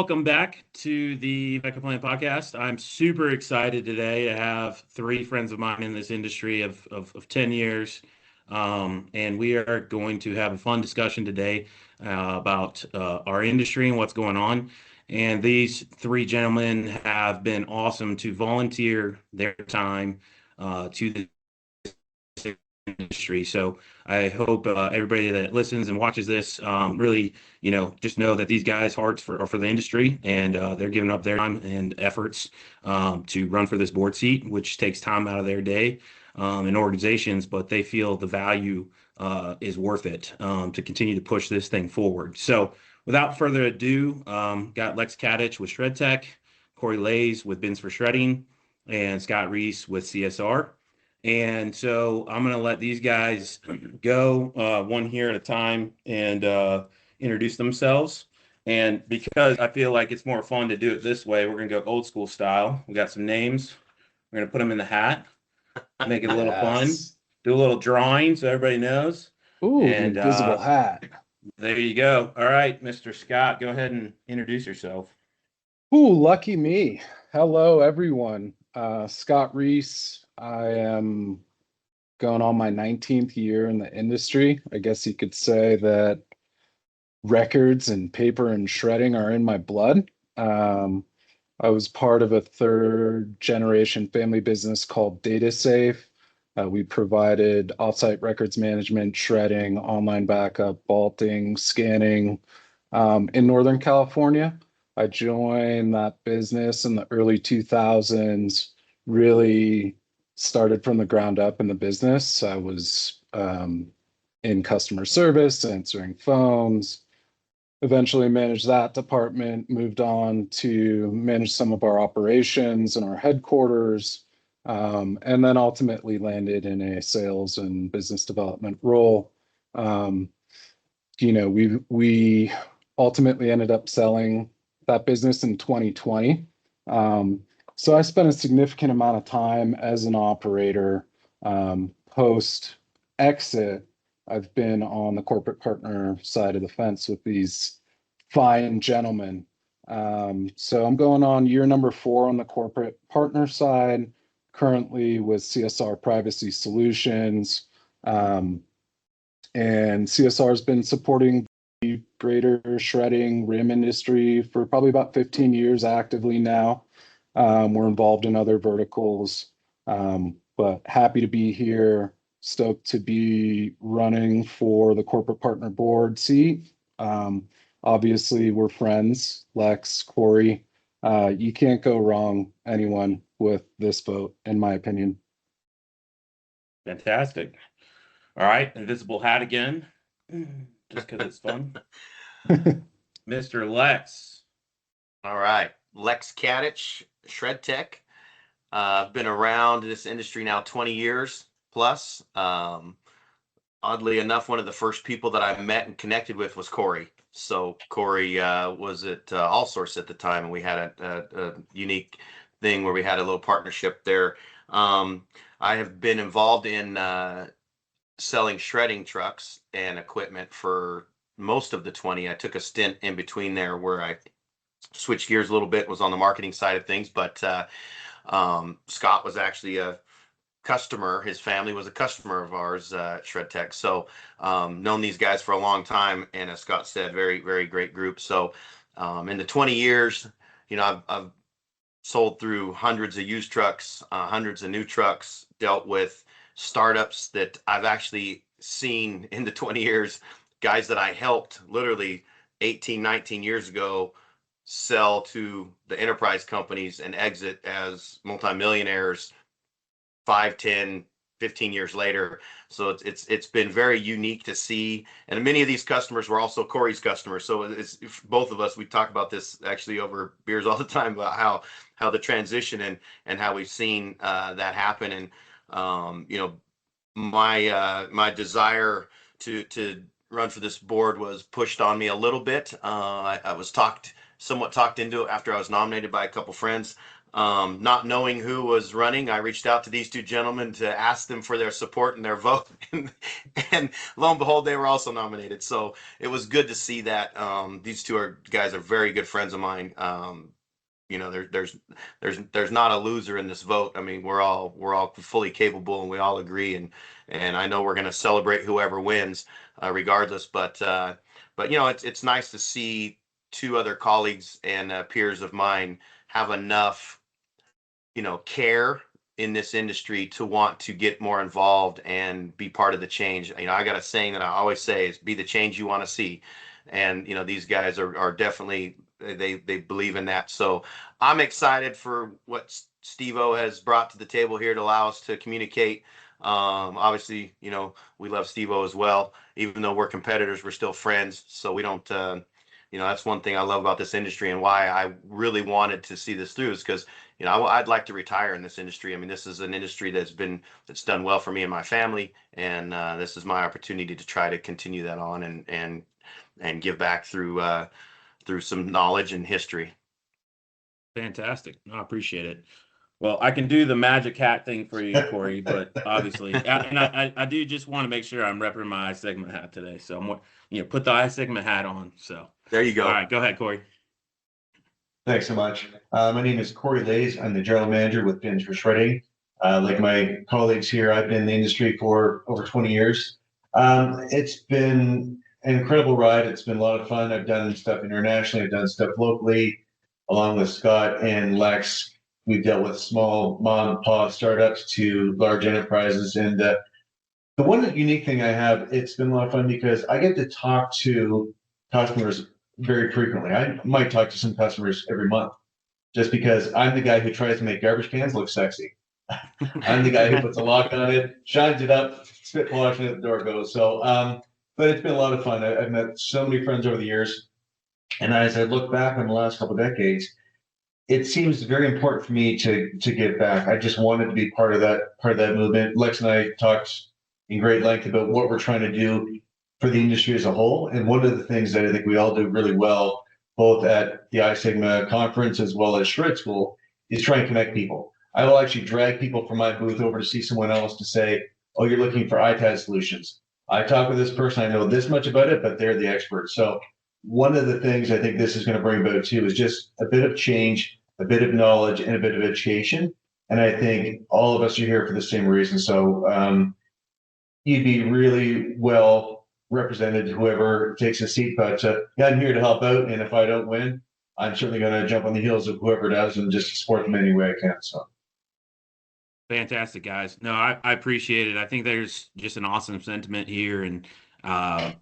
welcome back to the Backup Plan podcast. I'm super excited today to have three friends of mine in this industry of 10 years. And we are going to have a fun discussion today about our industry and what's going on. And these three gentlemen have been awesome to volunteer their time to the industry. So I hope everybody that listens and watches this really, just know that these guys' hearts are for the industry, and they're giving up their time and efforts to run for this board seat, which takes time out of their day and organizations, but they feel the value is worth it to continue to push this thing forward. So without further ado, got Lex Kadich with Shred Tech, Corey Lays with Bins for Shredding, and Scott Reese with CSR. And so I'm going to let these guys go one here at a time and introduce themselves. And because I feel like it's more fun to do it this way, we're going to go old school style. We got some names. We're going to put them in the hat, make it a little fun, do a little drawing so everybody knows. Ooh, and the invisible hat. There you go. All right, Mr. Scott, go ahead and introduce yourself. Ooh, lucky me. Hello, everyone. Scott Reese. I am going on my 19th year in the industry. I guess you could say that records and paper and shredding are in my blood. I was part of a third generation family business called DataSafe. We provided offsite records management, shredding, online backup, vaulting, scanning in Northern California. I joined that business in the early 2000s, really started from the ground up in the business. I was in customer service, answering phones, eventually managed that department, moved on to manage some of our operations and our headquarters, and then ultimately landed in a sales and business development role. We ultimately ended up selling that business in 2020. So I spent a significant amount of time as an operator. Post exit, I've been on the corporate partner side of the fence with these fine gentlemen. So I'm going on year number 4 on the corporate partner side, currently with CSR Privacy Solutions. And CSR has been supporting the greater shredding RIM industry for probably about 15 years actively now. We're involved in other verticals, but happy to be here, stoked to be running for the corporate partner board seat. Obviously, we're friends, Lex, Corey. You can't go wrong, anyone, with this vote, in my opinion. Fantastic. All right, invisible hat again, just because it's fun. Mr. Lex. All right, Lex Kadich, Shred Tech. I've been around this industry now 20 years plus. Oddly enough, one of the first people that I met and connected with was Corey. So Corey was at Allsource at the time, and we had a unique thing where we had a little partnership there. I have been involved in selling shredding trucks and equipment for most of the 20. I took a stint in between there where I switched gears a little bit, was on the marketing side of things, but Scott was actually a customer. His family was a customer of ours at Shred Tech. So known these guys for a long time, and as Scott said, very, very great group. So in the 20 years, I've sold through hundreds of used trucks, hundreds of new trucks, dealt with startups that I've actually seen in the 20 years, guys that I helped literally 18, 19 years ago sell to the enterprise companies and exit as multimillionaires 5, 10, 15 years later. So it's been very unique to see. And many of these customers were also Corey's customers. So it's both of us, we talk about this actually over beers all the time about how the transition and how we've seen that happen. And my desire to run for this board was pushed on me a little bit. I was somewhat talked into it after I was nominated by a couple friends. Not knowing who was running, I reached out to these two gentlemen to ask them for their support and their vote, and lo and behold, they were also nominated. So it was good to see that. These guys are very good friends of mine. There's not a loser in this vote. I mean, we're all fully capable, and we all agree, and I know we're going to celebrate whoever wins, regardless. But it's nice to see two other colleagues and peers of mine have enough care in this industry to want to get more involved and be part of the change. I got a saying that I always say is be the change you want to see. And these guys are definitely, they believe in that. So I'm excited for what Steve-O has brought to the table here to allow us to communicate. Obviously, we love Steve-O as well. Even though we're competitors, we're still friends. So we don't, that's one thing I love about this industry, and why I really wanted to see this through is because I'd like to retire in this industry. I mean, this is an industry that's done well for me and my family, and this is my opportunity to try to continue that on and give back through some knowledge and history. Fantastic. No, I appreciate it. Well, I can do the magic hat thing for you, Corey, but obviously, and I do just want to make sure I'm repping my I-Sigma hat today. So I'm, put the I-Sigma hat on. So there you go. All right, go ahead, Corey. Thanks so much. My name is Corey Lays. I'm the general manager with Pins for Shredding. Like my colleagues here, I've been in the industry for over 20 years. It's been an incredible ride. It's been a lot of fun. I've done stuff internationally. I've done stuff locally, along with Scott and Lex. We've dealt with small mom and pop startups to large enterprises. And the one unique thing I have, it's been a lot of fun because I get to talk to customers very frequently. I might talk to some customers every month, just because I'm the guy who tries to make garbage cans look sexy. I'm the guy who puts a lock on it, shines it up, spit polish, and the door goes. So, but it's been a lot of fun. I've met so many friends over the years, and as I look back on the last couple of decades, it seems very important for me to give back. I just wanted to be part of that movement. Lex and I talked in great length about what we're trying to do for the industry as a whole. And one of the things that I think we all do really well, both at the I-Sigma conference as well as Shred School, is try and connect people. I will actually drag people from my booth over to see someone else to say, oh, you're looking for ITAD solutions. I talk with this person, I know this much about it, but they're the expert. So one of the things I think this is going to bring about too is just a bit of change, a bit of knowledge, and a bit of education. And I think all of us are here for the same reason. So you'd be really well represented, whoever takes a seat. But yeah, I'm here to help out. And if I don't win, I'm certainly going to jump on the heels of whoever does and just support them any way I can. So. Fantastic, guys. No, I appreciate it. I think there's just an awesome sentiment here, and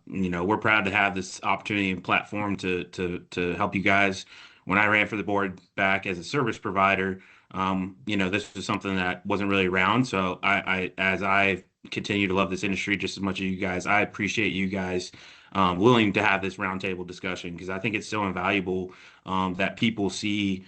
we're proud to have this opportunity and platform to help you guys. When I ran for the board back as a service provider, this was something that wasn't really around. So as I continue to love this industry just as much as you guys, I appreciate you guys willing to have this roundtable discussion, because I think it's so invaluable that people see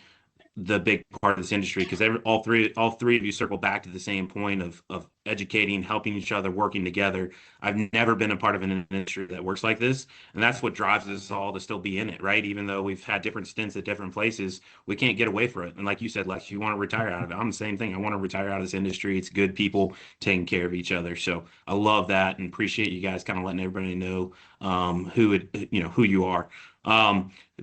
the big part of this industry, because all three of you circle back to the same point of educating, helping each other, working together. I've never been a part of an industry that works like this, and that's what drives us all to still be in it, right? Even though we've had different stints at different places, we can't get away from it. And like you said, Lex, you want to retire out of it. I'm the same thing. I want to retire out of this industry. It's good people taking care of each other. So I love that and appreciate you guys kind of letting everybody know who you are.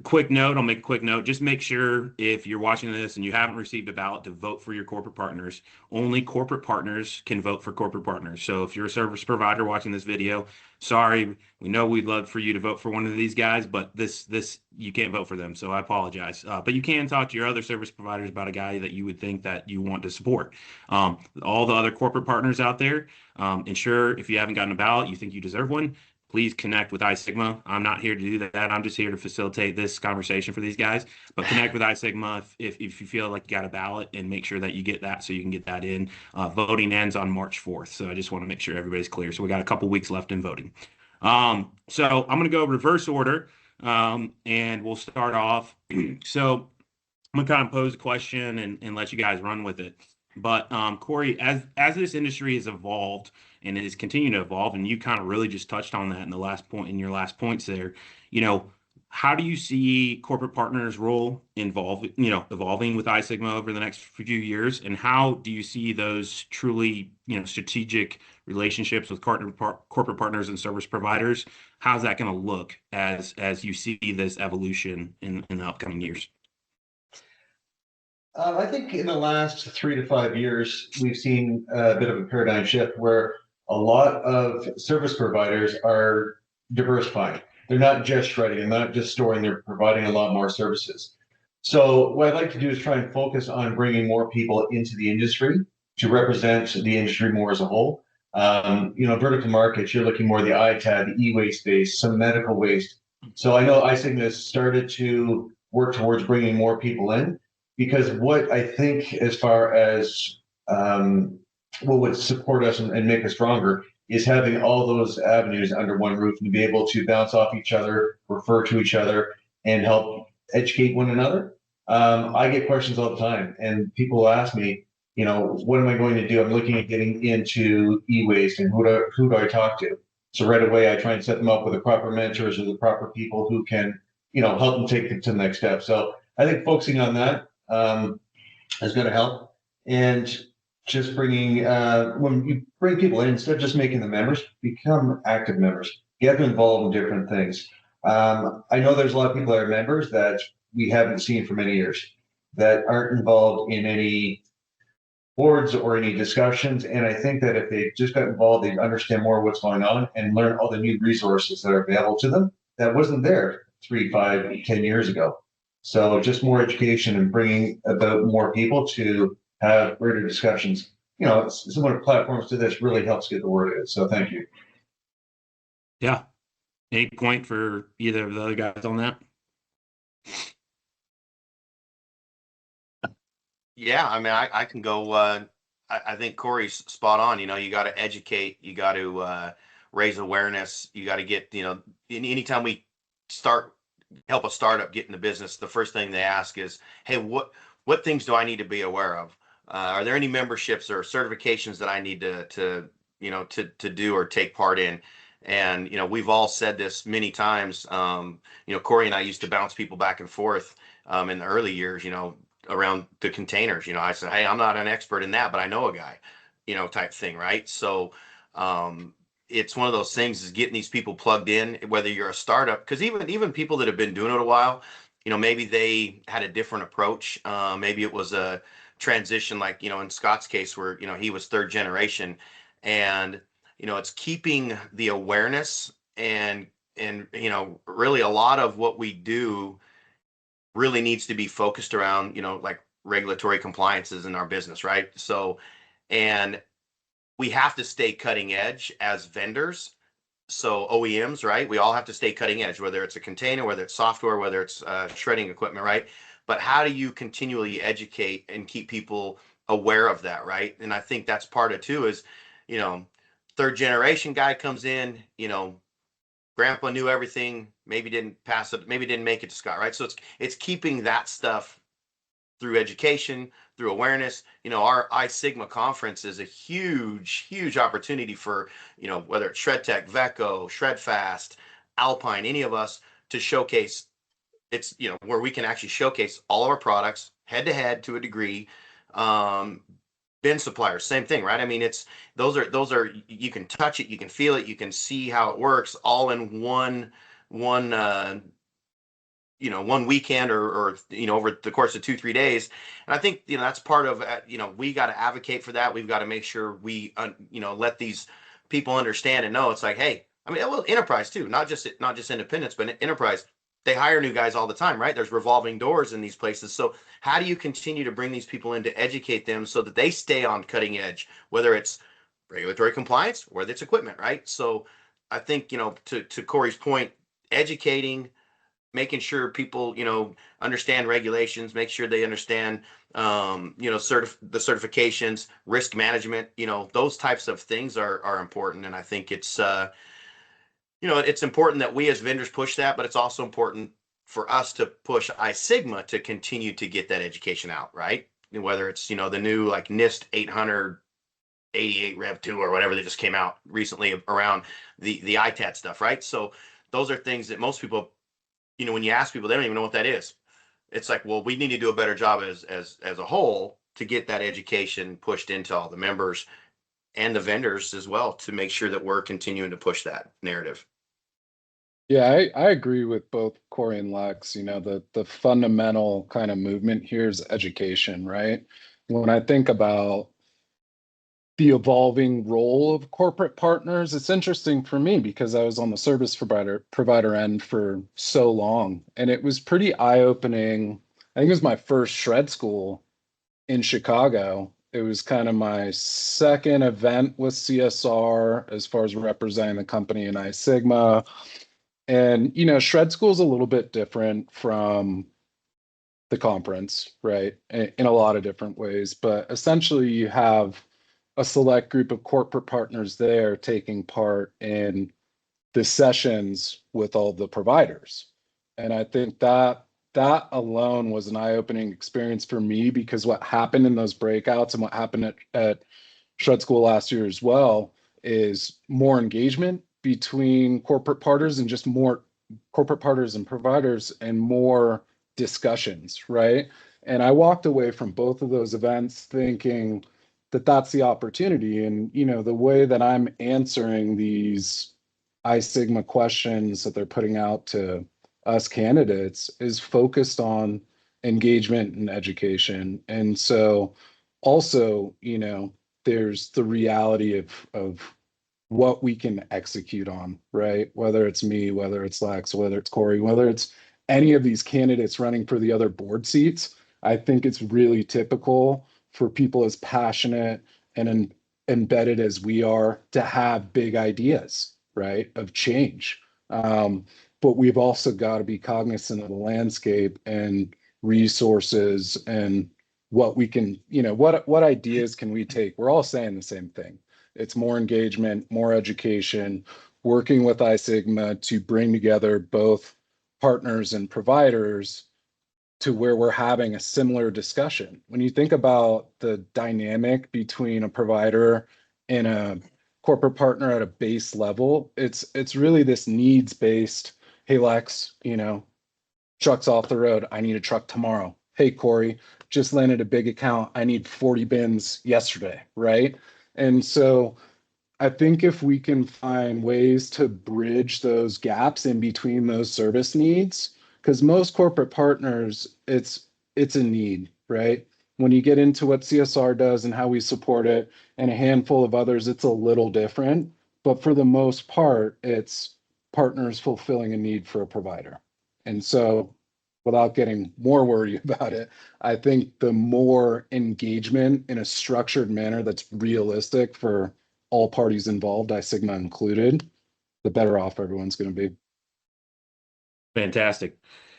Quick note, I'll make a quick note. Just make sure if you're watching this and you haven't received a ballot, to vote for your corporate partners. Only corporate partners can vote for corporate partners. So if you're a service provider watching this video, sorry, we know we'd love for you to vote for one of these guys, but this you can't vote for them. So I apologize. But you can talk to your other service providers about a guy that you would think that you want to support. All the other corporate partners out there, ensure if you haven't gotten a ballot, you think you deserve one, please connect with I-Sigma. I'm not here to do that. I'm just here to facilitate this conversation for these guys. But connect with I-Sigma if you feel like you got a ballot, and make sure that you get that so you can get that in. Voting ends on March 4th. So I just want to make sure everybody's clear. So we got a couple weeks left in voting. So I'm going to go reverse order, and we'll start off. So I'm going to kind of pose a question and let you guys run with it. But Corey, as this industry has evolved and it is continuing to evolve, and you kind of really just touched on that in the last point, in your last points there, how do you see corporate partners' role evolving with iSigma over the next few years? And how do you see those truly, strategic relationships with corporate partners and service providers? How's that going to look as you see this evolution in the upcoming years? I think in the last 3 to 5 years, we've seen a bit of a paradigm shift where a lot of service providers are diversifying. They're not just shredding and not just storing, they're providing a lot more services. So what I'd like to do is try and focus on bringing more people into the industry to represent the industry more as a whole. Vertical markets, you're looking more at the ITAD, the e-waste space, some medical waste. So I know iSigma has started to work towards bringing more people in, because what I think as far as what would support us and make us stronger is having all those avenues under one roof and to be able to bounce off each other, refer to each other, and help educate one another. I get questions all the time, and people ask me, what am I going to do? I'm looking at getting into e-waste, and who do I talk to? So right away, I try and set them up with the proper mentors or the proper people who can, help them take them to the next step. So I think focusing on that is going to help. And just bringing, when you bring people in, instead of just making them members, become active members. Get them involved in different things. I know there's a lot of people that are members that we haven't seen for many years that aren't involved in any boards or any discussions. And I think that if they just got involved, they'd understand more what's going on and learn all the new resources that are available to them that wasn't there 3, 5, 10 years ago. So just more education and bringing about more people to have greater discussions. Similar platforms to this really helps get the word out. So thank you. Yeah. Any point for either of the other guys on that? Yeah, I mean, I can go. I think Corey's spot on. You got to educate, you got to raise awareness, you got to get, anytime we help a startup get into business, the first thing they ask is, hey, what things do I need to be aware of? Are there any memberships or certifications that I need to do or take part in? And, we've all said this many times. Corey and I used to bounce people back and forth in the early years, around the containers. I said, hey, I'm not an expert in that, but I know a guy, type thing, right? So it's one of those things, is getting these people plugged in, whether you're a startup, because even people that have been doing it a while, maybe they had a different approach. Maybe it was a transition, like, in Scott's case, where, he was third generation, and, it's keeping the awareness and, really a lot of what we do really needs to be focused around, like regulatory compliances in our business, right? So, and we have to stay cutting edge as vendors. So OEMs, right? We all have to stay cutting edge, whether it's a container, whether it's software, whether it's shredding equipment, right? But how do you continually educate and keep people aware of that, right? And I think that's part of too is, third generation guy comes in, grandpa knew everything, maybe didn't pass it, maybe didn't make it to Scott, right? So it's keeping that stuff through education, through awareness. Our iSigma conference is a huge opportunity for, whether it's ShredTech, Veco, ShredFast, Alpine, any of us, to showcase. It's, where we can actually showcase all of our products head to head to a degree. Bin suppliers, same thing, right? I mean, those are you can touch it, you can feel it, you can see how it works, all in one weekend or over the course of 2-3 days. And I think that's part of we got to advocate for that. We've got to make sure we let these people understand and know it's like, hey, I mean, well, enterprise too, not just independents, but enterprise. They hire new guys all the time, right? There's revolving doors in these places. So how do you continue to bring these people in to educate them so that they stay on cutting edge, whether it's regulatory compliance, whether it's equipment, right? So I think, to Corey's point, educating, making sure people, understand regulations, make sure they understand, the certifications, risk management, those types of things are important. And I think it's, it's important that we as vendors push that, but it's also important for us to push iSigma to continue to get that education out, right? Whether it's, the new like NIST 888 Rev 2 or whatever that just came out recently around the ITAD stuff, right? So those are things that most people when you ask people, they don't even know what that is. It's like, well, we need to do a better job as a whole to get that education pushed into all the members and the vendors as well, to make sure that we're continuing to push that narrative. Yeah, I agree with both Corey and Lex. The fundamental kind of movement here is education, right? When I think about the evolving role of corporate partners, it's interesting for me because I was on the service provider end for so long, and it was pretty eye-opening. I think it was my first shred school in Chicago. It was kind of my second event with CSR as far as representing the company in Sigma. And, Shred School is a little bit different from the conference, right? In a lot of different ways. But essentially, you have a select group of corporate partners there taking part in the sessions with all the providers. And I think that alone was an eye-opening experience for me, because what happened in those breakouts and what happened at Shred School last year as well is more engagement between corporate partners and just more corporate partners and providers and more discussions, right? And I walked away from both of those events thinking that that's the opportunity. And, the way that I'm answering these Sigma questions that they're putting out to us candidates is focused on engagement and education. And so also, there's the reality of what we can execute on, right? Whether it's me, whether it's Lex, whether it's Corey, whether it's any of these candidates running for the other board seats. I think it's really typical for people as passionate and embedded as we are to have big ideas, right, of change. But we've also got to be cognizant of the landscape and resources and what we can, what ideas can we take? We're all saying the same thing. It's more engagement, more education, working with Sigma to bring together both partners and providers to where we're having a similar discussion. When you think about the dynamic between a provider and a corporate partner at a base level, it's really this needs-based, hey Lex, truck's off the road, I need a truck tomorrow. Hey Corey, just landed a big account, I need 40 bins yesterday, right? And so I think if we can find ways to bridge those gaps in between those service needs, because most corporate partners, it's a need, right? When you get into what CSR does and how we support it, and a handful of others, it's a little different. But for the most part, it's partners fulfilling a need for a provider. And so, without getting more wordy about it, I think the more engagement in a structured manner that's realistic for all parties involved, Sigma included, the better off everyone's going to be. Fantastic.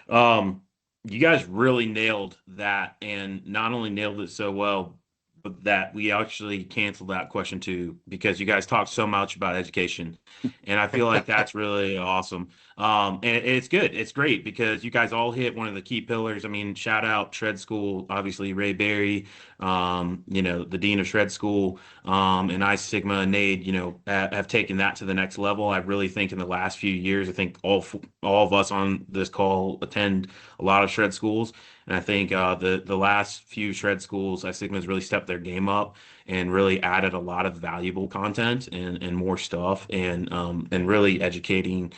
You guys really nailed that, and not only nailed it so well, but that we actually canceled that question too, because you guys talk so much about education, and I feel like that's really awesome. And it's good. It's great because you guys all hit one of the key pillars. I mean, shout out Shred School, obviously Ray Berry, the dean of Shred School, and Sigma and Nade, have taken that to the next level. I really think in the last few years, I think all of us on this call attend a lot of Shred schools. And I think the last few Shred schools, Sigma has really stepped their game up and really added a lot of valuable content and more stuff and really educating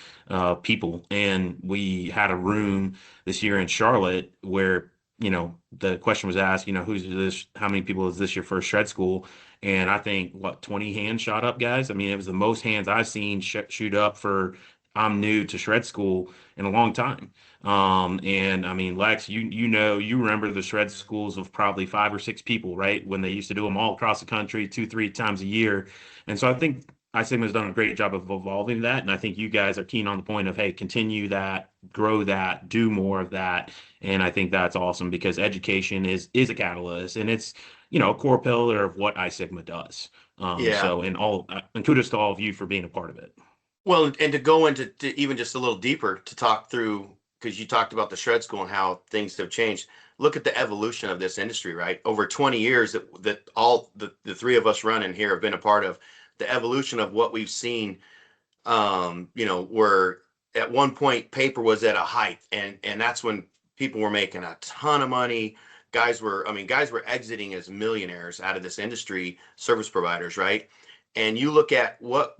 people. And we had a room this year in Charlotte where the question was asked, who's this? How many people is this your first Shred school? And I think 20 hands shot up, guys. I mean, it was the most hands I've seen shoot up for I'm new to Shred school in a long time. And I mean, Lex, you remember the Shred schools of probably 5 or 6 people, right? When they used to do them all across the country 2, 3 times a year. And so I think iSigma's done a great job of evolving that. And I think you guys are keen on the point of, hey, continue that, grow that, do more of that. And I think that's awesome because education is a catalyst and it's, a core pillar of what iSigma does. Yeah. So, and kudos to all of you for being a part of it. Well, and to go into even just a little deeper to talk through, because you talked about the Shred School and how things have changed. Look at the evolution of this industry, right? Over 20 years that all the three of us running here have been a part of the evolution of what we've seen, where at one point paper was at a height, and that's when people were making a ton of money. Guys were exiting as millionaires out of this industry, service providers, right? And you look at what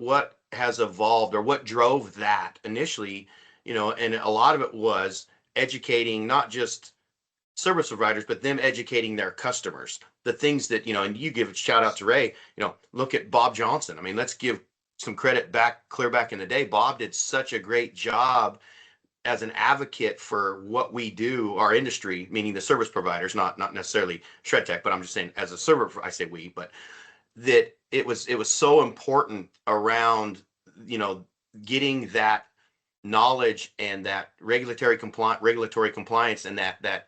has evolved or what drove that initially, and a lot of it was educating not just service providers, but them educating their customers. The things that, and you give a shout out to Ray, look at Bob Johnson. I mean, let's give some credit clear back in the day. Bob did such a great job as an advocate for what we do, our industry, meaning the service providers, not necessarily Shred Tech, but I'm just saying as a server, I say we, but that it was so important around, getting that knowledge and that regulatory compliance and that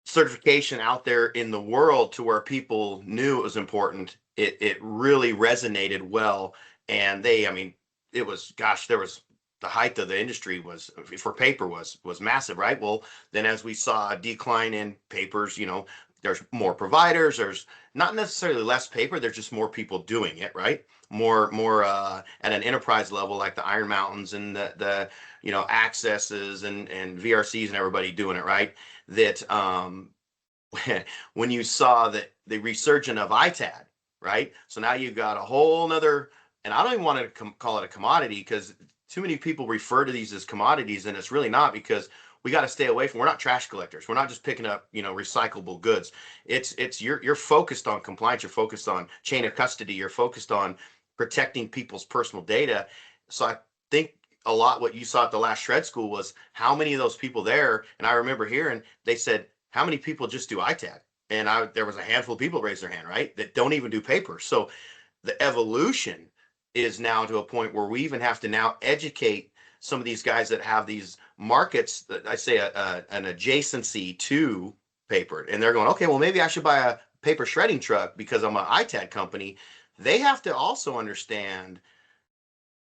certification out there in the world to where people knew it was important. It really resonated well. And it was, gosh, there was the height of the industry was for paper was massive, right? Well, then as we saw a decline in papers, there's more providers, there's not necessarily less paper, there's just more people doing it, right? More at an enterprise level, like the Iron Mountains and the Accesses and VRCs and everybody doing it, right? That when you saw the resurgence of ITAD, right? So now you've got a whole nother, and I don't even want to call it a commodity, because too many people refer to these as commodities, and it's really not, because we got to stay away from, we're not trash collectors. We're not just picking up, recyclable goods. It's you're focused on compliance. You're focused on chain of custody. You're focused on protecting people's personal data. So I think a lot what you saw at the last Shred School was how many of those people there, and I remember hearing, they said, how many people just do ITAD? And there was a handful of people raise their hand, right, that don't even do paper. So the evolution is now to a point where we even have to now educate some of these guys that have these markets that I say an adjacency to paper, and they're going, okay, well, maybe I should buy a paper shredding truck because I'm an ITAD company. They have to also understand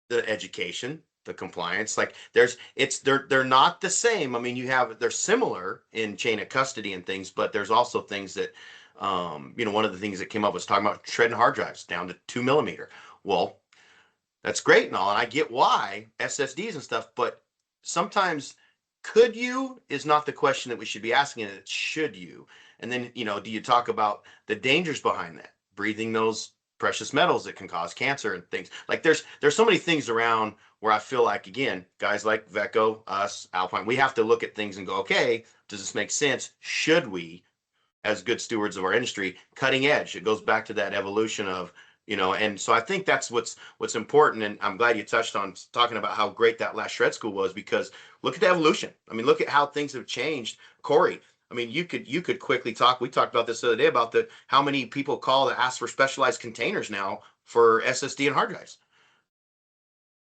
the education, the compliance. Like they're not the same. I mean, they're similar in chain of custody and things, but there's also things that, one of the things that came up was talking about shredding hard drives down to 2 millimeter. Well, that's great and all, and I get why SSDs and stuff, but sometimes could you is not the question that we should be asking, it should you. And then, do you talk about the dangers behind that, breathing those precious metals that can cause cancer and things? Like there's so many things around where I feel like, again, guys like Vecco, us, Alpine, we have to look at things and go, okay, does this make sense? Should we, as good stewards of our industry, cutting edge? It goes back to that evolution of, and so I think that's what's important. And I'm glad you touched on talking about how great that last Shred School was, because look at the evolution. I mean, look at how things have changed. Corey, I mean, you could quickly talk. We talked about this the other day about how many people call to ask for specialized containers now for SSD and hard drives.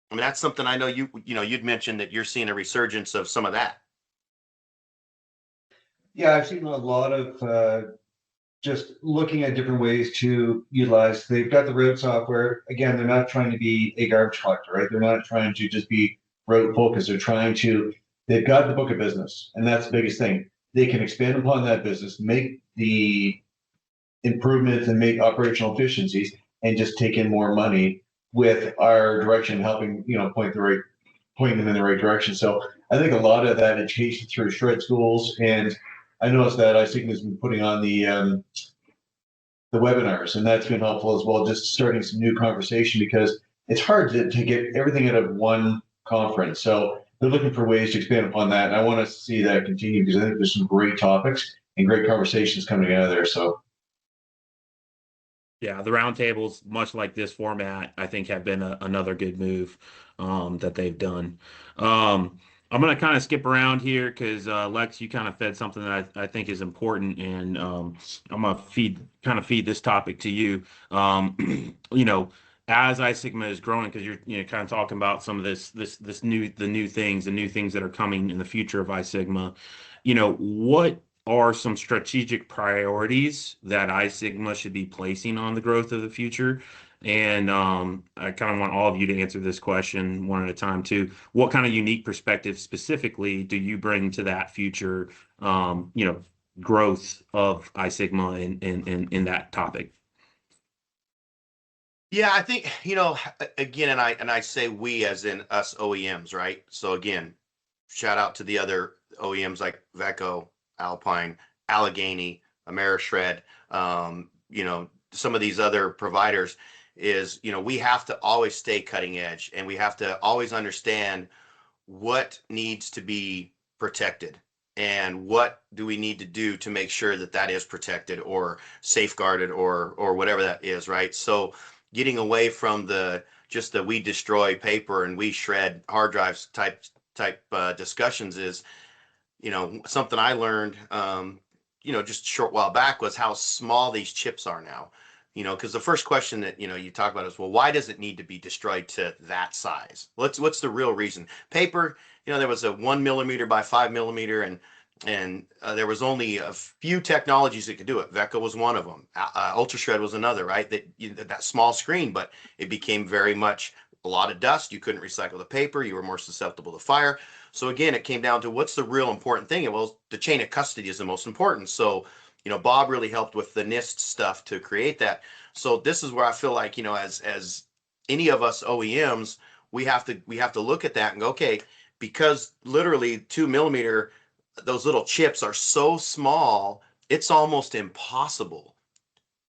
I mean, that's something I know you'd mentioned that you're seeing a resurgence of some of that. Yeah, I've seen a lot of just looking at different ways to utilize. They've got the route software. Again, they're not trying to be a garbage collector, right? They're not trying to just be route focused. They've got the book of business, and that's the biggest thing. They can expand upon that business, make the improvements and make operational efficiencies, and just take in more money with our direction, helping, point them in the right direction. So I think a lot of that education through shred schools, and I noticed that iSigma has been putting on the webinars, and that's been helpful as well, just starting some new conversation, because it's hard to get everything out of one conference. So they're looking for ways to expand upon that, and I want to see that continue, because I think there's some great topics and great conversations coming out of there. So yeah, the roundtables, much like this format, I think have been another good move that they've done. I'm going to kind of skip around here because Lex, you kind of fed something that I think is important, and I'm going to feed this topic to you. As iSigma is growing, because you're kind of talking about some of the new things that are coming in the future of iSigma. What are some strategic priorities that iSigma should be placing on the growth of the future? And I kind of want all of you to answer this question one at a time too. What kind of unique perspective specifically do you bring to that future, growth of iSigma in that topic? Yeah, I think, again, and I say we as in us OEMs, right? So again, shout out to the other OEMs like Veco, Alpine, Allegheny, Amerishred, some of these other providers is, we have to always stay cutting edge, and we have to always understand what needs to be protected and what do we need to do to make sure that that is protected or safeguarded or whatever that is, right? So getting away from the just the we destroy paper and we shred hard drives type discussions is, something I learned, just a short while back was how small these chips are now. Because the first question that you talk about is, well, why does it need to be destroyed to that size? What's the real reason? Paper, there was a 1 millimeter by 5 millimeter, and there was only a few technologies that could do it. Veco was one of them. Ultrashred was another, right? That small screen, but it became very much a lot of dust. You couldn't recycle the paper. You were more susceptible to fire. So again, it came down to what's the real important thing? And well, the chain of custody is the most important. So, Bob really helped with the NIST stuff to create that. So this is where I feel like, as any of us OEMs, we have to look at that and go, okay, because literally 2 millimeter, those little chips are so small, it's almost impossible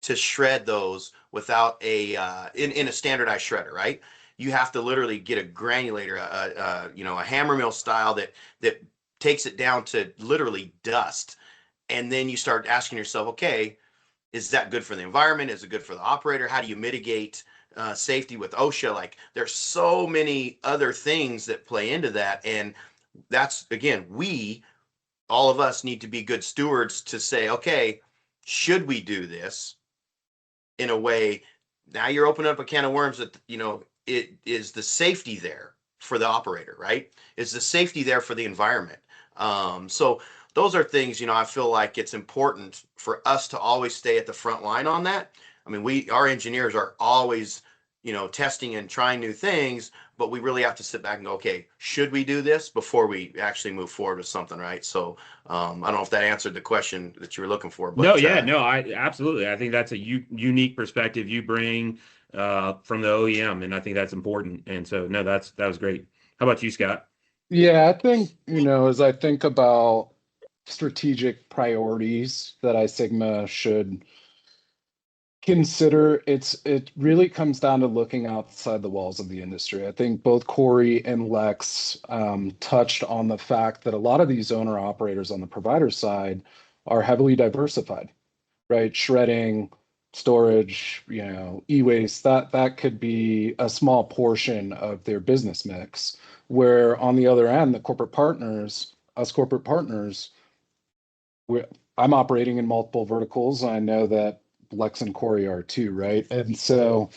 to shred those without in a standardized shredder, right? You have to literally get a granulator, a hammer mill style that takes it down to literally dust, and then you start asking yourself, okay, is that good for the environment? Is it good for the operator? How do you mitigate safety with OSHA? Like, there's so many other things that play into that, and that's again, all of us need to be good stewards to say, okay, should we do this in a way? Now you're opening up a can of worms that, it is the safety there for the operator, right? Is the safety there for the environment? So those are things, I feel like it's important for us to always stay at the front line on that. I mean, our engineers are always, testing and trying new things, but we really have to sit back and go, okay, should we do this before we actually move forward with something, right? So I don't know if that answered the question that you were looking for, but No, yeah, no, I absolutely. I think that's a unique perspective you bring from the OEM, and I think that's important. And so, no, that was great. How about you, Scott? Yeah, I think, as I think about strategic priorities that iSigma should consider, it really comes down to looking outside the walls of the industry. I think both Corey and Lex touched on the fact that a lot of these owner operators on the provider side are heavily diversified, right? Shredding, storage, e-waste, that could be a small portion of their business mix. Where on the other end, us corporate partners, I'm operating in multiple verticals. I know that Lex and Corey are too, right? And so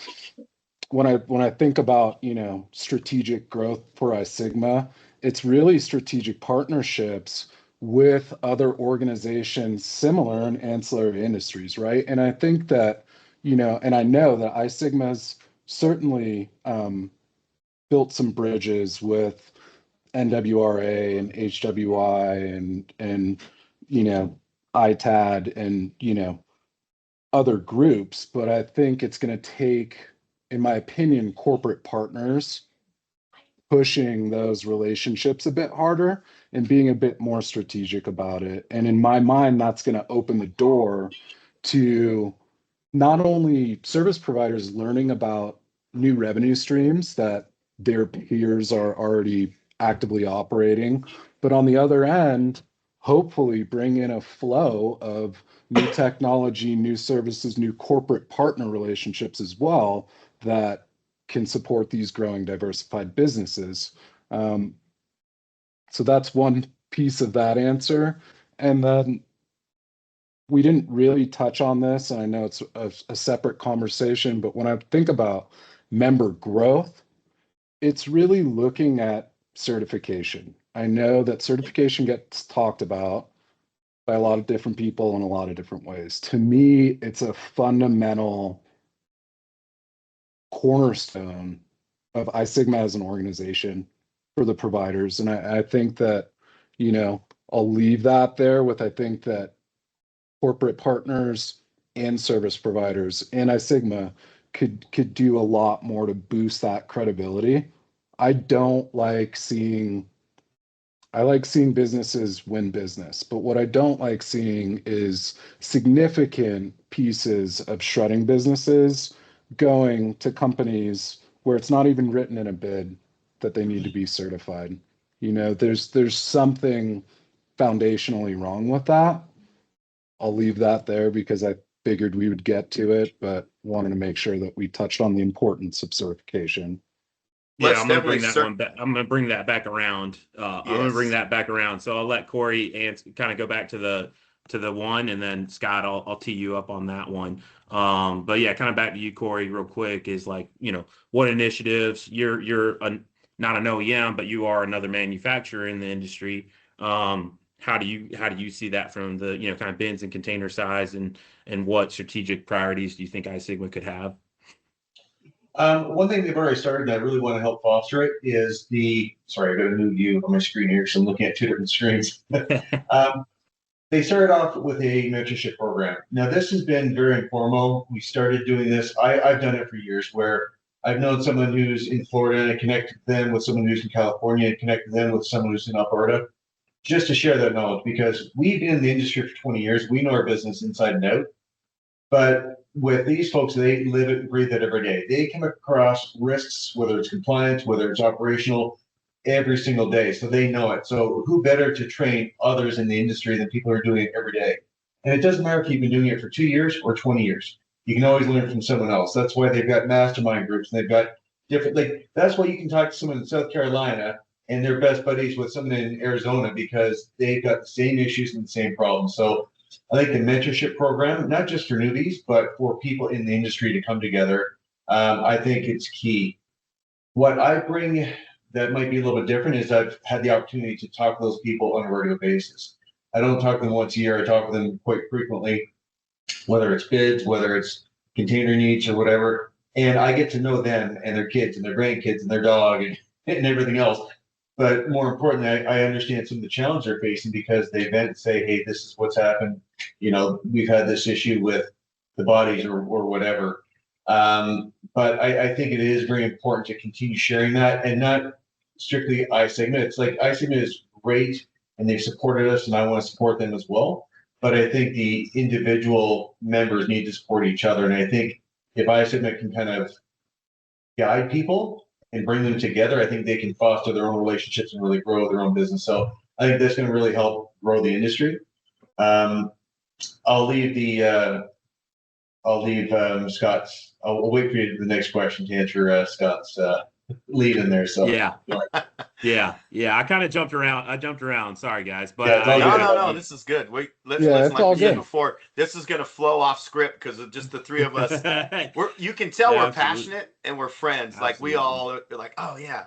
when I think about, strategic growth for iSigma, it's really strategic partnerships with other organizations similar in ancillary industries, right? And I think that, and I know that iSigma's certainly built some bridges with NWRA and HWI and ITAD and other groups, but I think it's going to take, in my opinion, corporate partners pushing those relationships a bit harder and being a bit more strategic about it. And in my mind, that's going to open the door to not only service providers learning about new revenue streams that their peers are already actively operating, but on the other end, hopefully bring in a flow of new technology, new services, new corporate partner relationships as well that can support these growing diversified businesses. Um, so that's one piece of that answer. And then we didn't really touch on this, and I know it's a separate conversation, but when I think about member growth, it's really looking at certification. I know that certification gets talked about by a lot of different people in a lot of different ways. To me, it's a fundamental cornerstone of iSigma as an organization for the providers. And I think that, I'll leave that there with, I think that corporate partners and service providers and iSigma could do a lot more to boost that credibility. I don't like seeing I like seeing businesses win business, but what I don't like seeing is significant pieces of shredding businesses going to companies where it's not even written in a bid that they need to be certified. There's something foundationally wrong with that. I'll leave that there because I figured we would get to it, but wanted to make sure that we touched on the importance of certification. Yeah, Let's I'm gonna definitely bring that one back. I'm gonna bring that back around. I'm gonna bring Yes. that back around. So I'll let Corey kind of go back to the one, and then Scott, I'll tee you up on that one. But yeah, kind of back to you, Corey, real quick. Is like, what initiatives not an OEM, but you are another manufacturer in the industry. How do you see that from the kind of bins and container size, and what strategic priorities do you think iSigma could have? One thing they've already started, and I really want to help foster it, is sorry, I got a new view on my screen here, so I'm looking at two different screens. They started off with a mentorship program. Now, this has been very informal. We started doing this. I've done it for years, where I've known someone who's in Florida and I connected them with someone who's in California and connected them with someone who's in Alberta, just to share that knowledge, because we've been in the industry for 20 years. We know our business inside and out. But with these folks, they live it and breathe it every day. They come across risks, whether it's compliance, whether it's operational, every single day. So they know it. So who better to train others in the industry than people who are doing it every day? And it doesn't matter if you've been doing it for 2 years or 20 years. You can always learn from someone else. That's why they've got mastermind groups, and they've got different, like, that's why you can talk to someone in South Carolina and they're best buddies with someone in Arizona, because they've got the same issues and the same problems. So I think the mentorship program, not just for newbies, but for people in the industry to come together, I think it's key. What I bring that might be a little bit different is I've had the opportunity to talk to those people on a regular basis. I don't talk to them once a year. I talk with them quite frequently, whether it's bids, whether it's container needs or whatever. And I get to know them and their kids and their grandkids and their dog and everything else. But more importantly, I understand some of the challenges they're facing, because they vent, say, hey, this is what's happened. We've had this issue with the bodies or whatever. But I think it is very important to continue sharing that, and not strictly iSigma. It's like iSigma is great and they've supported us, and I want to support them as well. But I think the individual members need to support each other. And I think if iSigma can kind of guide people and bring them together, I think they can foster their own relationships and really grow their own business. So I think that's going to really help grow the industry. I'll leave Scott's. I'll wait for you the next question to answer Scott's lead in there. So Yeah. I kind of jumped around. I jumped around. Sorry, guys, but Yeah, it's all good. No. This is good. Let's it's like all we said good. before. This is going to flow off script because of just the three of us. You can tell we're passionate and we're friends. Like we all are like, oh yeah.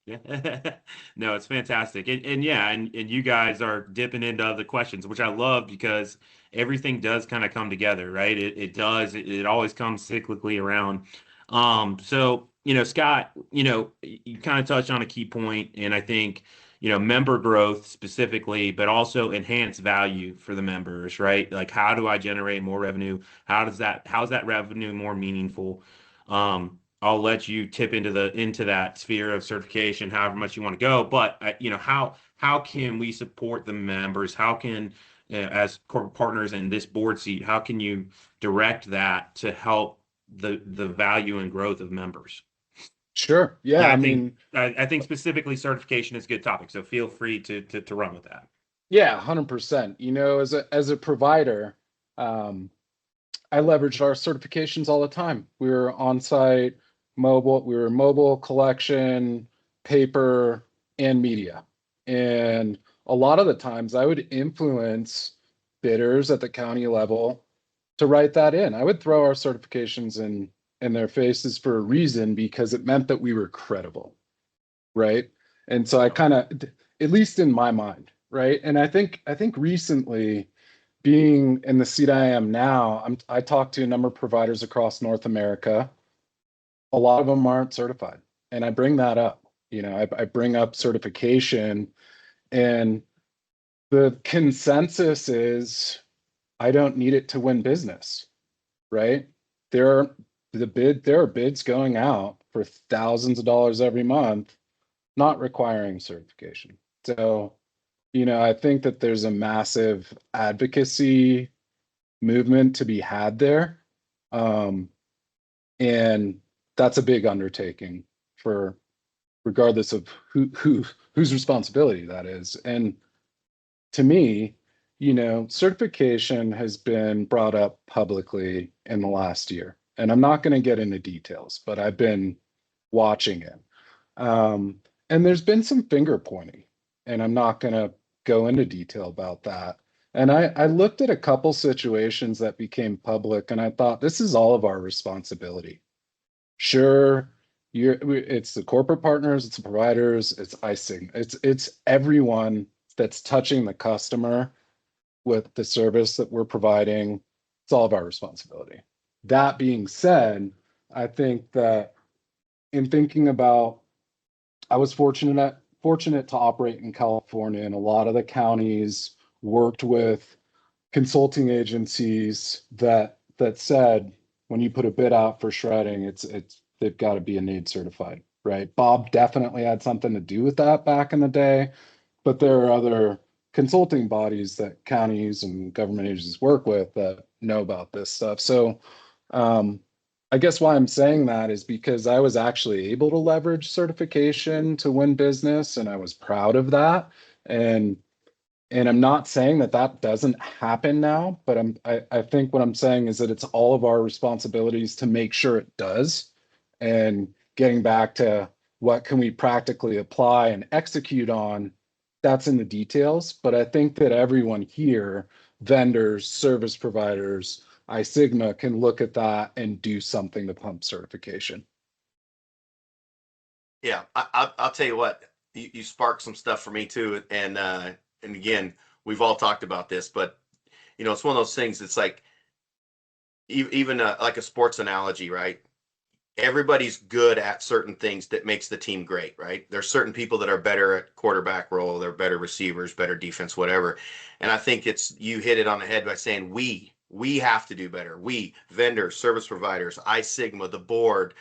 Yeah. No, it's fantastic. And you guys are dipping into other questions, which I love, because everything does kind of come together, right? It does. It always comes cyclically around. So, Scott, you kind of touched on a key point, and I think, member growth specifically, but also enhance value for the members, right? Like, how do I generate more revenue? How's that revenue more meaningful? I'll let you tip into that sphere of certification, however much you want to go. But how can we support the members? How can, as corporate partners in this board seat, how can you direct that to help the value and growth of members? Sure. Yeah. I think specifically certification is a good topic. So feel free to run with that. Yeah, 100%. As a provider, I leveraged our certifications all the time. We were on site, mobile, we were mobile, collection, paper, and media. And a lot of the times I would influence bidders at the county level to write that in. I would throw our certifications in their faces for a reason, because it meant that we were credible, right? And so I kind of, at least in my mind, right? And I think recently, being in the seat I am now, I talk to a number of providers across North America. A lot of them aren't certified, and I bring that up. I bring up certification, and the consensus is I don't need it to win business, right? There there are bids going out for thousands of dollars every month, not requiring certification. So, I think that there's a massive advocacy movement to be had there. And that's a big undertaking for regardless of whose responsibility that is. And to me, certification has been brought up publicly in the last year. And I'm not going to get into details, but I've been watching it. And there's been some finger pointing, and I'm not going to go into detail about that. And I looked at a couple situations that became public, and I thought this is all of our responsibility. Sure, it's the corporate partners, it's the providers, it's icing, it's everyone that's touching the customer with the service that we're providing. It's all of our responsibility. That being said, I think that in thinking about, I was fortunate to operate in California, and a lot of the counties worked with consulting agencies that said when you put a bid out for shredding, it's they've got to be a NAID certified, right? Bob definitely had something to do with that back in the day, but there are other consulting bodies that counties and government agencies work with that know about this stuff. So I guess why I'm saying that is because I was actually able to leverage certification to win business, and I was proud of that. And I'm not saying that that doesn't happen now, but I think what I'm saying is that it's all of our responsibilities to make sure it does. And getting back to what can we practically apply and execute on, that's in the details. But I think that everyone here, vendors, service providers, iSigma, can look at that and do something to pump certification. Yeah, I'll tell you what, you sparked some stuff for me too, and again, we've all talked about this, but it's one of those things. It's like even like a sports analogy, right? Everybody's good at certain things that makes the team great, right? There's certain people that are better at quarterback role, they're better receivers, better defense, whatever. And I think you hit it on the head by saying we have to do better. We, vendors, service providers, iSigma, the board,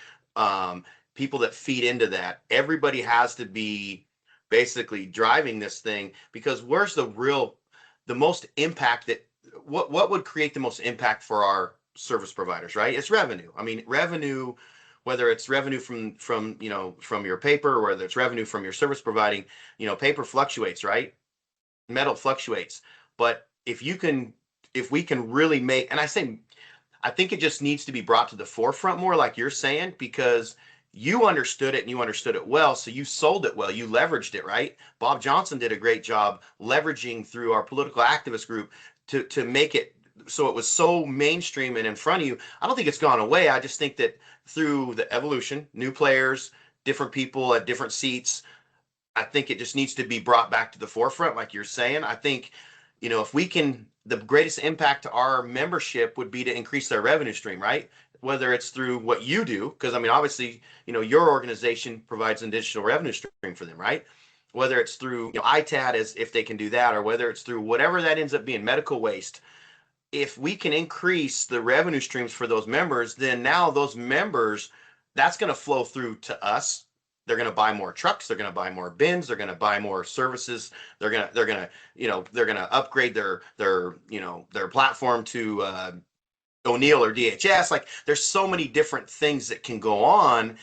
people that feed into that. Everybody has to be basically driving this thing, because where's the most impact what would create the most impact for our service providers, right? It's revenue. I mean, revenue, whether it's revenue from your paper, or whether it's revenue from your service providing, paper fluctuates, right? Metal fluctuates. But if we can really make, and I think it just needs to be brought to the forefront more, like you're saying, because you understood it and you understood it well. So you sold it well, you leveraged it, right? Bob Johnson did a great job leveraging through our political activist group to make it so it was so mainstream and in front of you. I don't think it's gone away. I just think that through the evolution, new players, different people at different seats, I think it just needs to be brought back to the forefront, like you're saying. I think, if we can, the greatest impact to our membership would be to increase their revenue stream, right? Whether it's through what you do, because I mean, obviously, your organization provides an additional revenue stream for them, right? Whether it's through ITAD, as if they can do that, or whether it's through whatever that ends up being, medical waste. If we can increase the revenue streams for those members, then now those members, that's going to flow through to us. They're going to buy more trucks. They're going to buy more bins. They're going to buy more services. They're going to upgrade their platform to O'Neill or DHS. Like, there's so many different things that can go on,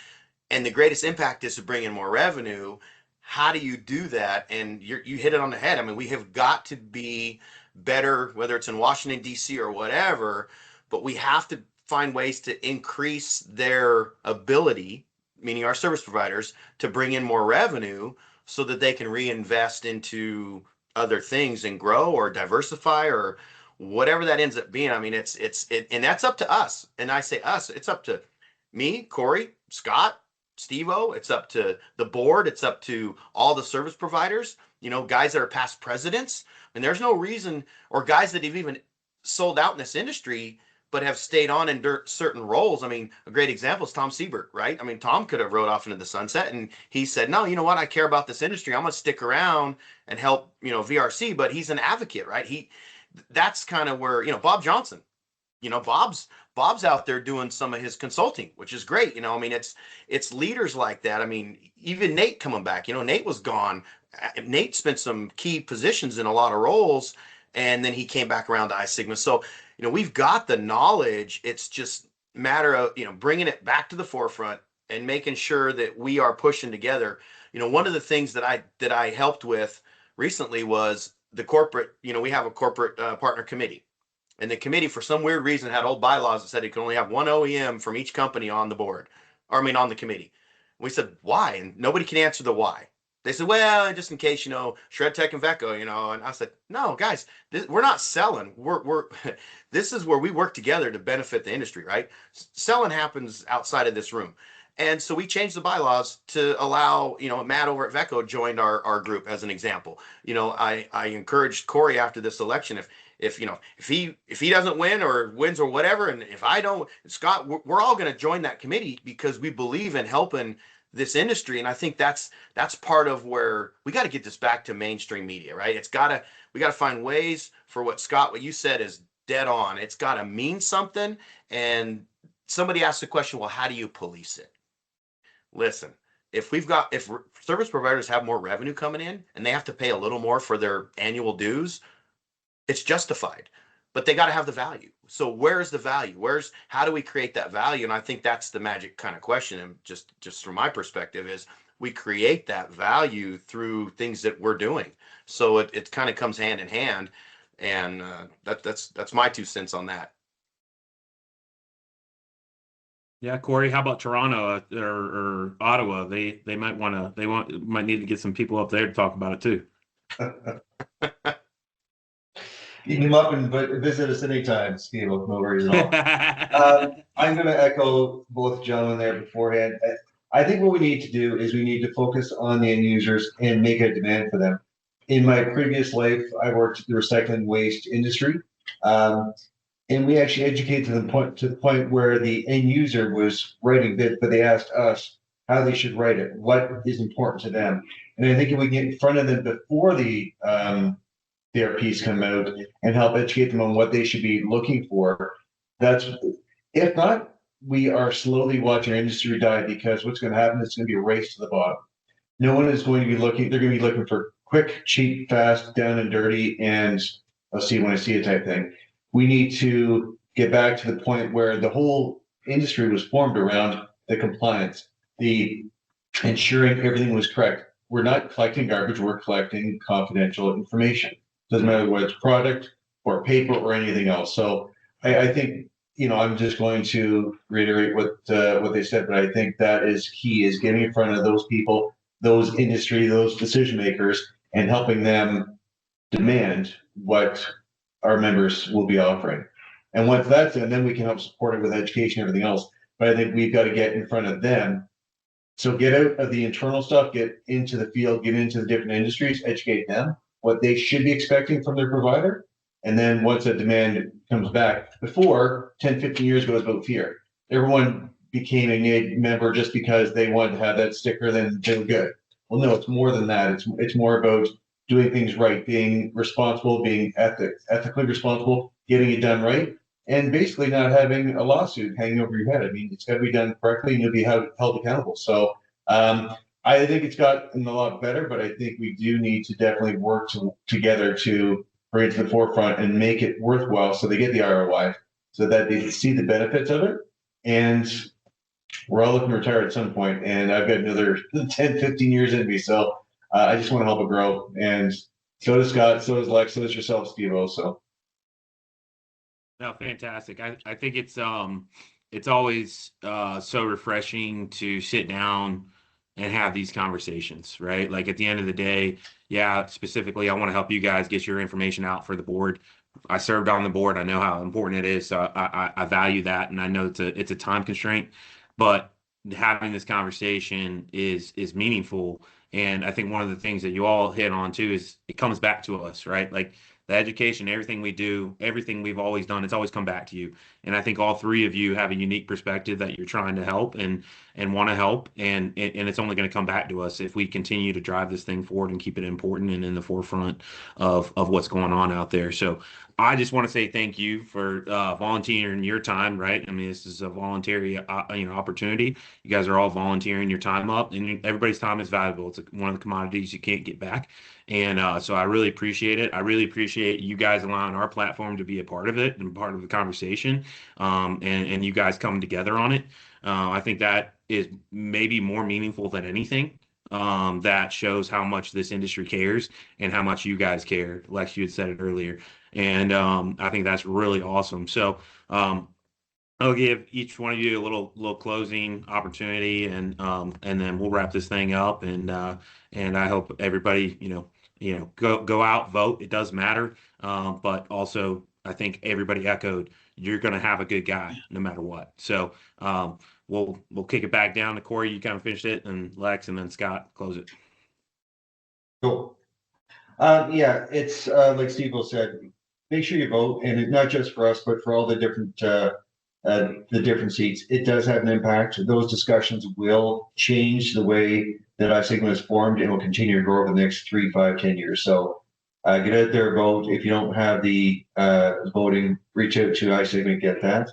and the greatest impact is to bring in more revenue. How do you do that? And you hit it on the head. I mean, we have got to be better, whether it's in Washington, D.C. or whatever, but we have to find ways to increase their ability, meaning our service providers, to bring in more revenue so that they can reinvest into other things and grow or diversify or whatever that ends up being. I mean, and that's up to us. And I say us, it's up to me, Corey, Scott, Steve-O, it's up to the board, it's up to all the service providers, guys that are past presidents. And there's no reason, or guys that have even sold out in this industry but have stayed on in certain roles. I mean, a great example is Tom Siebert, right? I mean, Tom could have rode off into the sunset, and he said, no, you know what? I care about this industry. I'm going to stick around and help, VRC, but he's an advocate, right? That's kind of where, Bob Johnson, Bob's out there doing some of his consulting, which is great. I mean, it's leaders like that. I mean, even Nate coming back. Nate was gone. Nate spent some key positions in a lot of roles, and then he came back around to I Sigma. So, we've got the knowledge. It's just matter of bringing it back to the forefront and making sure that we are pushing together. One of the things that I helped with recently was the corporate. We have a corporate partner committee. And the committee, for some weird reason, had old bylaws that said you could only have one OEM from each company on the board, or I mean, on the committee. And we said, why? And nobody can answer the why. They said, well, just in case, Shred Tech and Veco, And I said, no, guys, we're not selling. We're this is where we work together to benefit the industry, right? Selling happens outside of this room. And so we changed the bylaws to allow, Matt over at Veco joined our group as an example. I encouraged Corey after this election, if he doesn't win or wins or whatever, and if I don't, Scott, we're all going to join that committee because we believe in helping this industry. And I think that's part of where we got to get this back to mainstream media, right? We got to find ways for what you said is dead on. It's got to mean something. And somebody asked the question, well, how do you police it? Listen, if service providers have more revenue coming in and they have to pay a little more for their annual dues, it's justified, but they got to have the value. So where's the value? How do we create that value? And I think that's the magic kind of question. And just from my perspective is we create that value through things that we're doing. So it kind of comes hand in hand. And that's my 2 cents on that. Yeah, Corey, how about Toronto or Ottawa? They might need to get some people up there to talk about it too. You can come up and visit us anytime, Steve. No worries at all. I'm going to echo both gentlemen there beforehand. I think what we need to do is we need to focus on the end users and make a demand for them. In my previous life, I worked in the recycling waste industry. And we actually educated to the point where the end user was writing bids, but they asked us how they should write it, what is important to them. And I think if we get in front of them before their piece come out and help educate them on what they should be looking for, if not, we are slowly watching our industry die, because what's going to happen is it's going to be a race to the bottom. No one is going to be looking. They're going to be looking for quick, cheap, fast, down and dirty, and I'll see when I see it type thing. We need to get back to the point where the whole industry was formed around the compliance, the ensuring everything was correct. We're not collecting garbage, we're collecting confidential information. Doesn't matter whether it's product or paper or anything else. So I think, I'm just going to reiterate what they said, but I think that is key, is getting in front of those people, those industry, those decision makers, and helping them demand what our members will be offering. And once that's done, then we can help support it with education and everything else. But I think we've got to get in front of them. So get out of the internal stuff, get into the field, get into the different industries, educate them what they should be expecting from their provider. And then once that demand comes back, before 10, 15 years ago, it was about fear. Everyone became a member just because they wanted to have that sticker, then they were good. Well, no, it's more than that. It's more about doing things right, being responsible, being ethically responsible, getting it done right, and basically not having a lawsuit hanging over your head. I mean, it's got to be done correctly and you'll be held accountable. So I think it's gotten a lot better, but I think we do need to definitely work together to bring it to the forefront and make it worthwhile so they get the ROI, so that they see the benefits of it. And we're all looking to retire at some point, and I've got another 10, 15 years in me. So I just want to help it grow. And so does Scott, so does Lex, so does yourself, Steve, also. No, fantastic. I think it's always so refreshing to sit down and have these conversations, right? Like at the end of the day, yeah, specifically, I want to help you guys get your information out for the board. I served on the board. I know how important it is. So I value that. And I know it's a time constraint, but having this conversation is meaningful. And I think one of the things that you all hit on too is it comes back to us, right? Like the education, everything we do, everything we've always done, it's always come back to you. And I think all three of you have a unique perspective that you're trying to help and want to help. And it's only going to come back to us if we continue to drive this thing forward and keep it important and in the forefront of what's going on out there. So I just want to say thank you for volunteering your time, right? I mean, this is a voluntary, opportunity. You guys are all volunteering your time up, and everybody's time is valuable. It's one of the commodities you can't get back, and so I really appreciate it. I really appreciate you guys allowing our platform to be a part of it and part of the conversation, and you guys coming together on it. I think that is maybe more meaningful than anything. That shows how much this industry cares and how much you guys care. Lex, you had said it earlier. And I think that's really awesome. So I'll give each one of you a little closing opportunity, and then we'll wrap this thing up. And I hope everybody go out, vote. It does matter, but also I think everybody echoed you're going to have a good guy no matter what. So we'll kick it back down to Corey. You kind of finished it, and Lex, and then Scott close it. Cool. Yeah, it's like Steve said, make sure you vote, and not just for us, but for all the different seats. It does have an impact. Those discussions will change the way that iSigma is formed, and will continue to grow over the next 3, 5, 10 years. So get out there, vote. If you don't have the voting, reach out to iSigma and get that.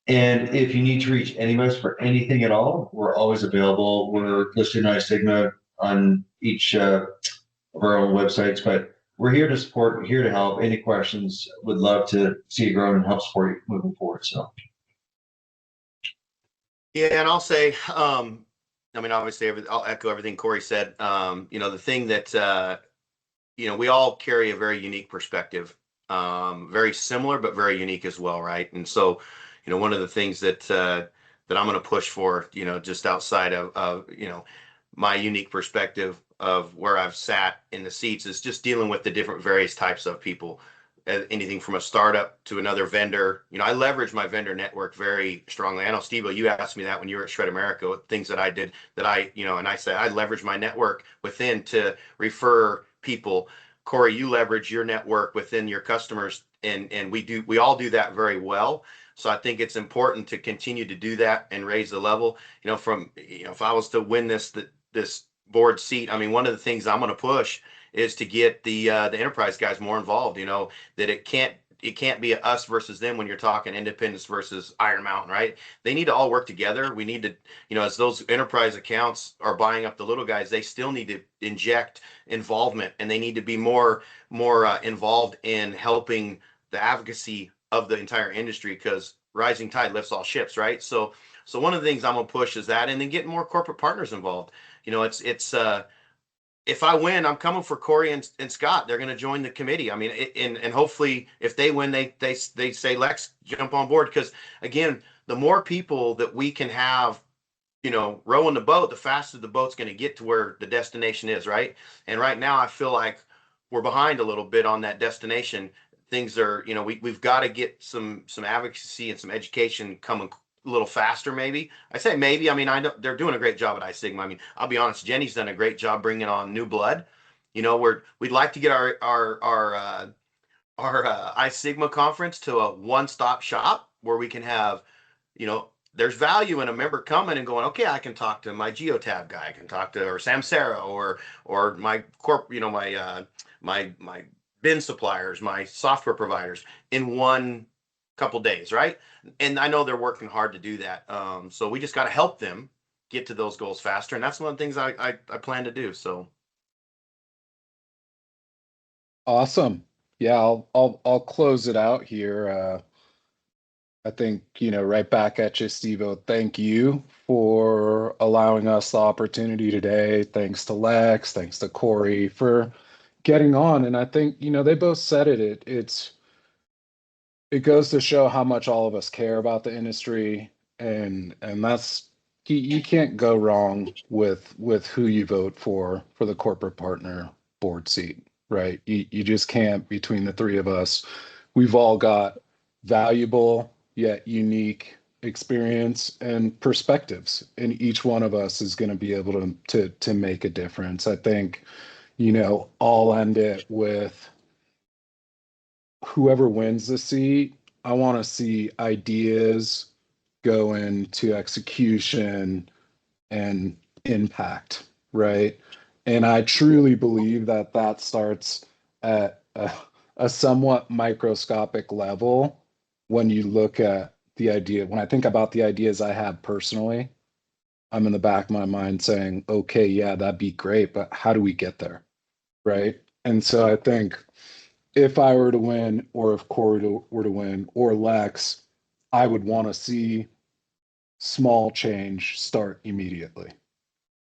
And if you need to reach any of us for anything at all, we're always available. We're listed in iSigma on each of our own websites, but we're here to support, here to help. Any questions, would love to see you grow and help support you moving forward. So, Yeah, and I'll say, I mean, obviously, I'll echo everything Corey said. The thing that, we all carry a very unique perspective, very similar, but very unique as well, right? And so, one of the things that I'm going to push for, just outside of my unique perspective of where I've sat in the seats, is just dealing with the different various types of people, anything from a startup to another vendor. I leverage my vendor network very strongly. I know, Steve, you asked me that when you were at Shred America, things that I did that and I said I leverage my network within to refer people. Corey, you leverage your network within your customers, and we all do that very well. So I think it's important to continue to do that and raise the level. If I was to win this board seat, I mean, one of the things I'm going to push is to get the enterprise guys more involved. That it can't be us versus them when you're talking Independence versus Iron Mountain, right? They need to all work together. We need to, as those enterprise accounts are buying up the little guys, they still need to inject involvement, and they need to be more involved in helping the advocacy of the entire industry, because rising tide lifts all ships, right? So one of the things I'm gonna push is that, and then getting more corporate partners involved. It's if I win, I'm coming for Corey and Scott. They're going to join the committee. I mean, and hopefully, if they win, they say, Lex, jump on board. Because again, the more people that we can have, rowing the boat, the faster the boat's going to get to where the destination is, right? And right now, I feel like we're behind a little bit on that destination. Things are, we've got to get some advocacy and some education coming a little faster, maybe. I say maybe. I mean, I know they're doing a great job at iSigma. I mean, I'll be honest, Jenny's done a great job bringing on new blood. We'd like to get our iSigma conference to a one-stop shop where we can have, there's value in a member coming and going, okay, I can talk to my Geotab guy, I can talk to or Samsara or my my bin suppliers, my software providers in one couple days, right? And I know they're working hard to do that. So we just got to help them get to those goals faster, and that's one of the things I plan to do. So Awesome. Yeah, I'll close it out here. I think, right back at you, Steve-O. Thank you for allowing us the opportunity today. Thanks to Lex, thanks to Corey for getting on. And I think, they both said it. It goes to show how much all of us care about the industry, and that's you can't go wrong with who you vote for the corporate partner board seat, right? You just can't. Between the three of us, we've all got valuable yet unique experience and perspectives, and each one of us is going to be able to make a difference. I think, I'll end it with whoever wins the seat. I want to see ideas go into execution and impact, right? And I truly believe that starts at a a somewhat microscopic level when you look at the idea. When I think about the ideas I have personally, I'm in the back of my mind saying, okay, yeah, that'd be great, but how do we get there? Right. And so I think if I were to win, or if were to win, or Lex, I would want to see small change start immediately.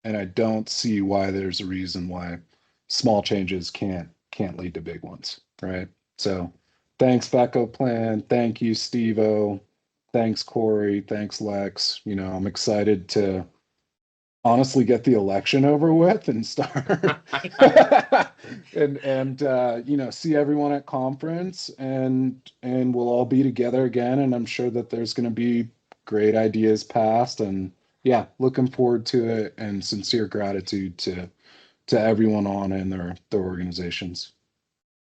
And I don't see why there's a reason why small changes can't lead to big ones, right? So thanks, Becco Plan. Thank you, Steve-O. Thanks, Corey. Thanks, Lex. You know, I'm excited to honestly get the election over with and start and you know, see everyone at conference, and we'll all be together again, and I'm sure that there's going to be great ideas passed. And yeah, looking forward to it, and sincere gratitude to everyone on and their organizations.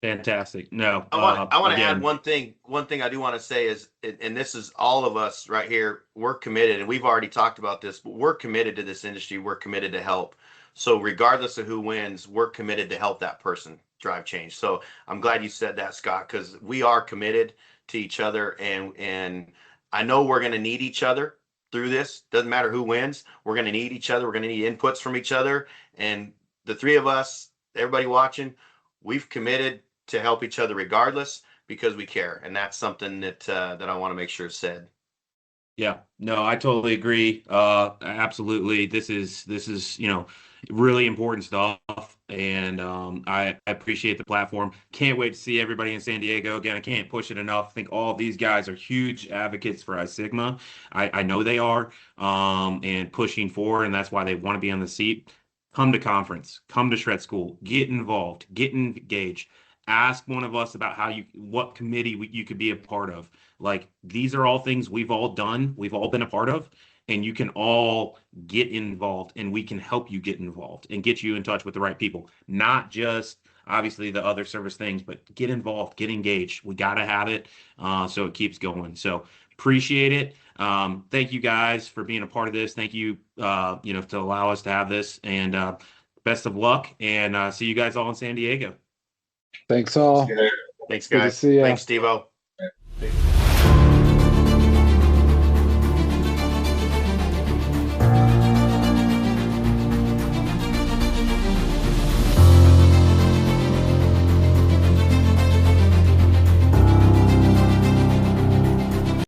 Fantastic. No, I want to add again, one thing. One thing I do want to say is, and this is all of us right here, we're committed, and we've already talked about this, but we're committed to this industry. We're committed to help. So regardless of who wins, we're committed to help that person drive change. So I'm glad you said that, Scott, because we are committed to each other, and I know we're going to need each other through this. Doesn't matter who wins, we're going to need each other. We're going to need inputs from each other, and the three of us, everybody watching, we've committed to help each other regardless, because we care, and that's something that I want to make sure is said. yeah, no, I totally agree. Absolutely. This is, really important stuff. And I appreciate the platform. Can't wait to see everybody in San Diego again. I can't push it enough. I think all of these guys are huge advocates for I Sigma. I know they are, and pushing forward, and that's why they want to be on the seat. Come to conference, come to Shred School, get involved, get engaged. Ask one of us about what committee you could be a part of. Like, these are all things we've all done, we've all been a part of, and you can all get involved, and we can help you get involved and get you in touch with the right people. Not just obviously the other service things, but get involved, get engaged. We got to have it, so it keeps going. So appreciate it. Thank you guys for being a part of this. Thank you, to allow us to have this, and best of luck, and see you guys all in San Diego. Thanks all. Thanks, Good to guys. see ya. Thanks, Steve-O.